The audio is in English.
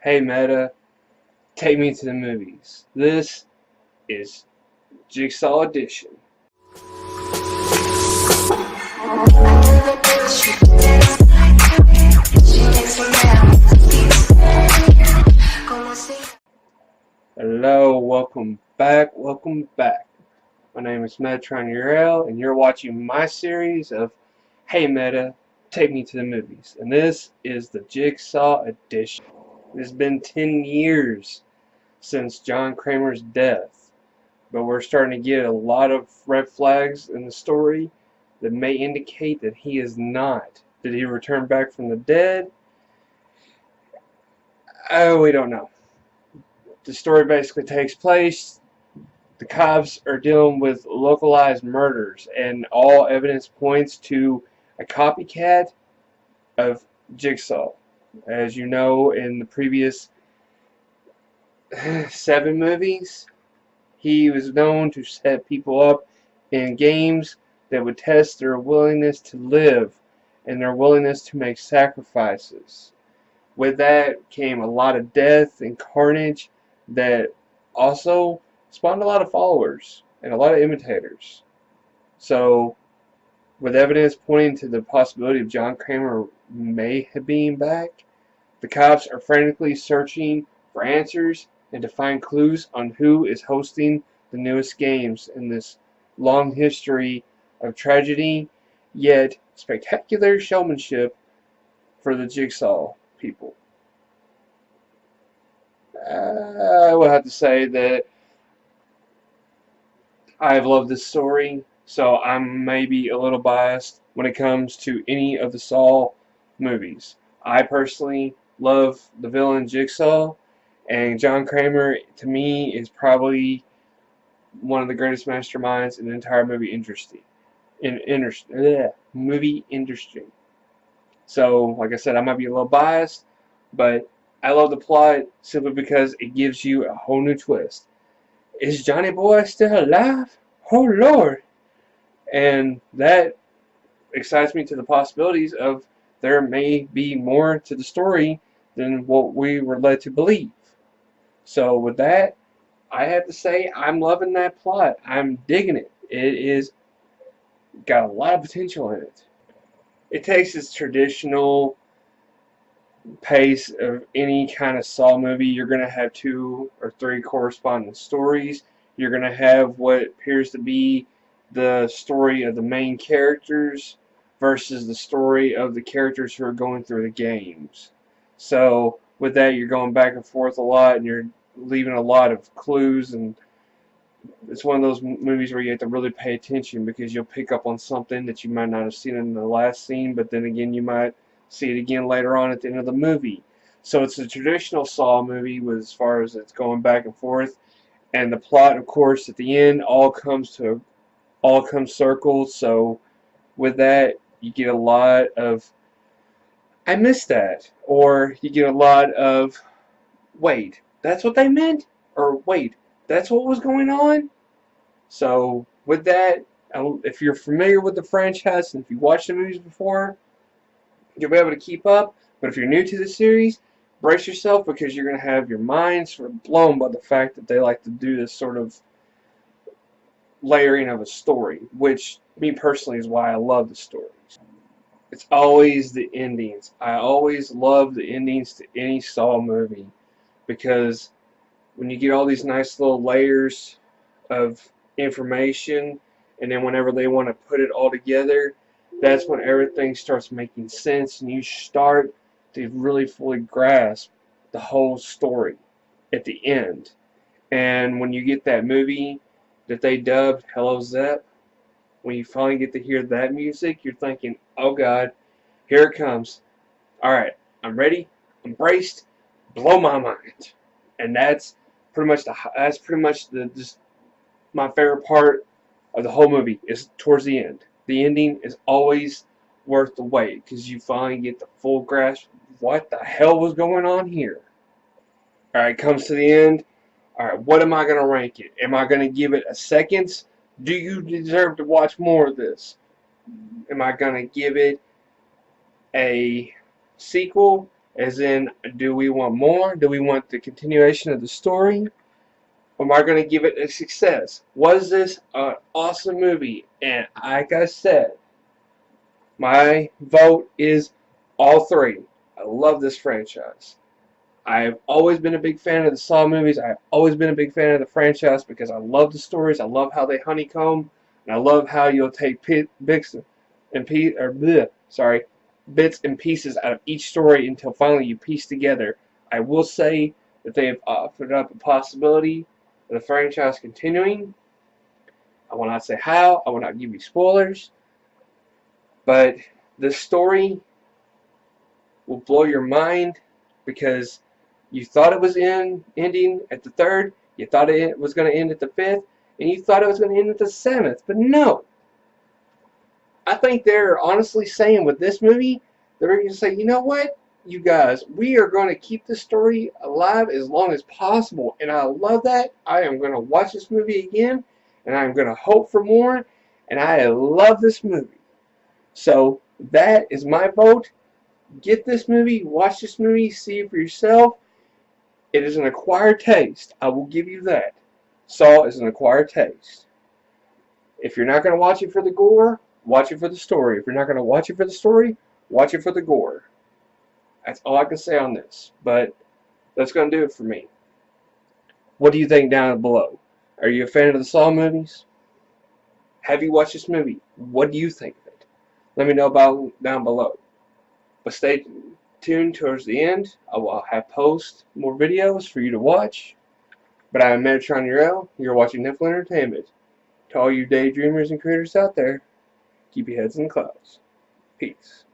Hey Meta, take me to the movies. This is Jigsaw Edition. Hello, welcome back. My name is Metatron Uriel, and you're watching my series of Hey Meta, take me to the movies. And this is the Jigsaw Edition. It's been 10 years since John Kramer's death, but we're starting to get a lot of red flags in the story that may indicate that he is not. Did he return back from the dead? Oh, we don't know. The story basically takes place. The cops are dealing with localized murders, and all evidence points to a copycat of Jigsaw. As you know, in the previous 7 movies, he was known to set people up in games that would test their willingness to live and their willingness to make sacrifices. With that came a lot of death and carnage that also spawned a lot of followers and a lot of imitators. So, with evidence pointing to the possibility of John Kramer may have been back, the cops are frantically searching for answers and to find clues on who is hosting the newest games in this long history of tragedy, yet spectacular showmanship for the Jigsaw people. I will have to say that I've loved this story, so I'm maybe a little biased when it comes to any of the Saw movies. I personally love the villain Jigsaw, and John Kramer, to me, is probably one of the greatest masterminds in the entire movie industry. Movie industry. So, like I said, I might be a little biased, but I love the plot simply because it gives you a whole new twist. Is Johnny Boy still alive? Oh Lord! And that excites me to the possibilities of there may be more to the story than what we were led to believe. So with that, I have to say I'm loving that plot. I'm digging it. It is got a lot of potential in it. It takes its traditional pace of any kind of Saw movie. You're going to have 2 or 3 corresponding stories. You're going to have what appears to be the story of the main characters versus the story of the characters who are going through the games. So with that, you're going back and forth a lot, and you're leaving a lot of clues, and it's one of those movies where you have to really pay attention because you'll pick up on something that you might not have seen in the last scene, but then again you might see it again later on at the end of the movie. So it's a traditional Saw movie with as far as it's going back and forth, and the plot, of course, at the end all comes circle. So with that, you get a lot of I missed that, or you get a lot of wait, that's what they meant, or wait, that's what was going on. So with that, if you're familiar with the franchise and if you watched the movies before, you'll be able to keep up. But if you're new to the series, brace yourself because you're going to have your mind sort of blown by the fact that they like to do this sort of layering of a story, which me personally is why I love the stories. It's always the endings. I always love the endings to any Saw movie because when you get all these nice little layers of information, and then whenever they want to put it all together, that's when everything starts making sense and you start to really fully grasp the whole story at the end. And when you get that movie that they dubbed Hello Zep, when you finally get to hear that music, you're thinking, oh God, here it comes. Alright, I'm ready, I'm braced, blow my mind. And that's pretty much just my favorite part of the whole movie is towards the end. The ending is always worth the wait because you finally get the full grasp of what the hell was going on here. Alright, comes to the end. Alright, what am I going to rank it? Am I going to give it a seconds? Do you deserve to watch more of this? Am I going to give it a sequel? As in, do we want more? Do we want the continuation of the story? Or am I going to give it a success? Was this an awesome movie? And like I said, my vote is all three. I love this franchise. I've always been a big fan of the Saw movies. I've always been a big fan of the franchise because I love the stories. I love how they honeycomb, and I love how you'll take bits and pieces out of each story until finally you piece together. I will say that they have offered up a possibility of the franchise continuing. I will not say how. I will not give you spoilers, but the story will blow your mind because you thought it was ending at the third, you thought it was going to end at the fifth, and you thought it was going to end at the seventh. But no. I think they're honestly saying with this movie, they're going to say, you know what, you guys, we are going to keep this story alive as long as possible. And I love that. I am going to watch this movie again, and I'm going to hope for more. And I love this movie. So that is my vote. Get this movie, watch this movie, see it for yourself. It is an acquired taste. I will give you that. Saw is an acquired taste. If you're not going to watch it for the gore, watch it for the story. If you're not going to watch it for the story, watch it for the gore. That's all I can say on this. But that's going to do it for me. What do you think down below? Are you a fan of the Saw movies? Have you watched this movie? What do you think of it? Let me know about down below. But stay tuned towards the end. I will have post more videos for you to watch. But I am Metatron Uriel. You're watching Nifl Entertainment. To all you daydreamers and creators out there, keep your heads in the clouds. Peace.